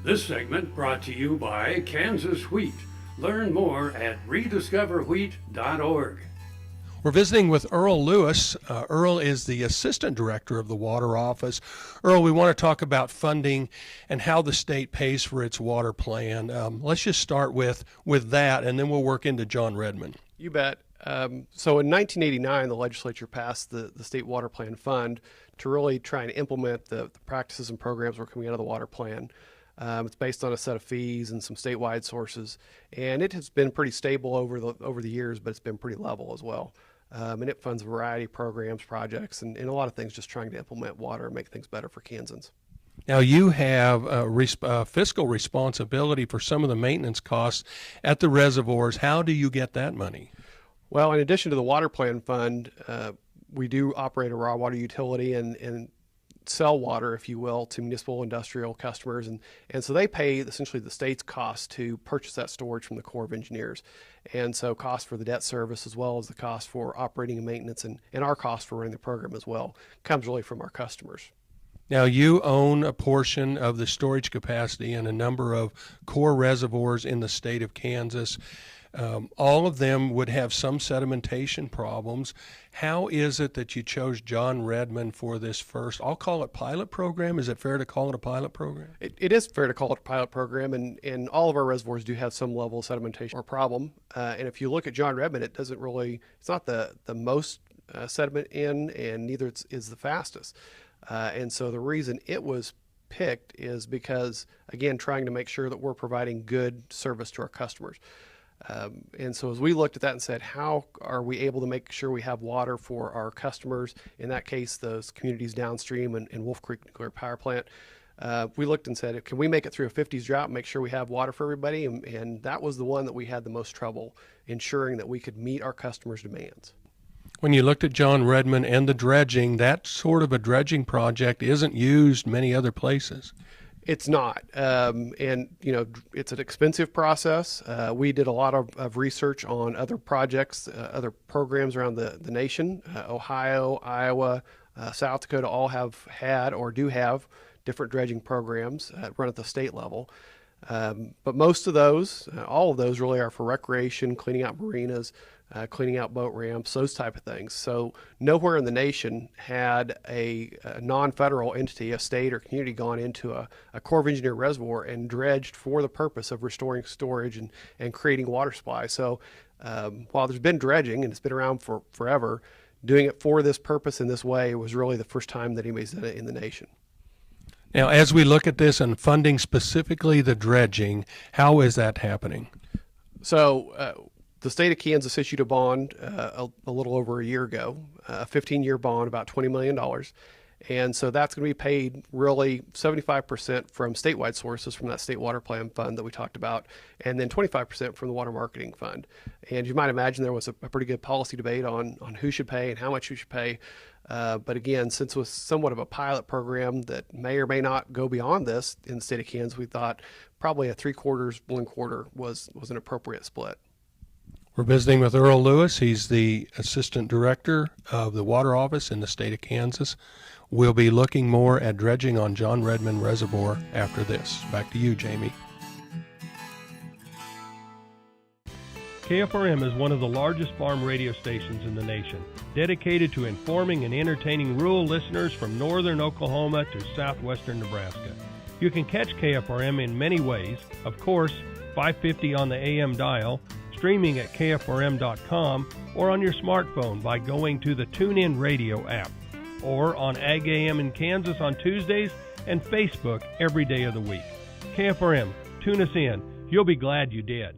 This segment brought to you by Kansas Wheat. Learn more at rediscoverwheat.org. We're visiting with Earl Lewis. Earl is the Assistant Director of the Water Office. Earl, we want to talk about funding and how the state pays for its water plan. Let's just start with that, and then we'll work into John Redmond. You bet. So in 1989, the legislature passed the State Water Plan Fund to really try and implement the practices and programs that were coming out of the water plan. It's based on a set of fees and some statewide sources, and it has been pretty stable over the years, but it's been pretty level as well. And it funds a variety of programs, projects, and a lot of things just trying to implement water and make things better for Kansans. Now, you have fiscal responsibility for some of the maintenance costs at the reservoirs. How do you get that money? Well, in addition to the Water Plan Fund, we do operate a raw water utility and sell water, if you will, to municipal industrial customers. And so they pay essentially the state's cost to purchase that storage from the Corps of Engineers. And so cost for the debt service, as well as the cost for operating and maintenance, and our cost for running the program as well, comes really from our customers. Now, you own a portion of the storage capacity in a number of core reservoirs in the state of Kansas. All of them would have some sedimentation problems. How is it that you chose John Redmond for this first, I'll call it pilot program? Is it fair to call it a pilot program? It is fair to call it a pilot program, and all of our reservoirs do have some level of sedimentation or problem. And if you look at John Redmond, it's not the most sediment in, and neither is the fastest. And so the reason it was picked is because, again, trying to make sure that we're providing good service to our customers. And so as we looked at that and said, how are we able to make sure we have water for our customers, in that case, those communities downstream and Wolf Creek Nuclear Power Plant, we looked and said, can we make it through a 50s drought and make sure we have water for everybody? And that was the one that we had the most trouble ensuring that we could meet our customers' demands. When you looked at John Redmond and the dredging, that sort of a dredging project isn't used many other places. It's not, and it's an expensive process. We did a lot of research on other projects, other programs around the nation. Ohio, Iowa, South Dakota all have had or do have different dredging programs run at the state level. But most of those, all of those really are for recreation, cleaning out marinas, cleaning out boat ramps, those type of things. So nowhere in the nation had a non-federal entity, a state or community, gone into a Corps of Engineer reservoir and dredged for the purpose of restoring storage and creating water supply. So while there's been dredging and it's been around for forever, doing it for this purpose in this way was really the first time that anybody's done it in the nation. Now, as we look at this and funding specifically the dredging, how is that happening? So the state of Kansas issued a bond a little over a year ago, a 15-year bond, about $20 million. And so that's going to be paid really 75% from statewide sources from that state water plan fund that we talked about, and then 25% from the water marketing fund. And you might imagine there was a pretty good policy debate on who should pay and how much who should pay. But again, since it was somewhat of a pilot program that may or may not go beyond this in the state of Kansas, we thought probably a 3/4, 1/4 was an appropriate split. We're visiting with Earl Lewis. He's the Assistant Director of the Water Office in the state of Kansas. We'll be looking more at dredging on John Redmond Reservoir after this. Back to you, Jamie. KFRM is one of the largest farm radio stations in the nation, dedicated to informing and entertaining rural listeners from northern Oklahoma to southwestern Nebraska. You can catch KFRM in many ways. Of course, 550 on the AM dial, streaming at kfrm.com, or on your smartphone by going to the TuneIn Radio app, or on Ag AM in Kansas on Tuesdays and Facebook every day of the week. KFRM, tune us in. You'll be glad you did.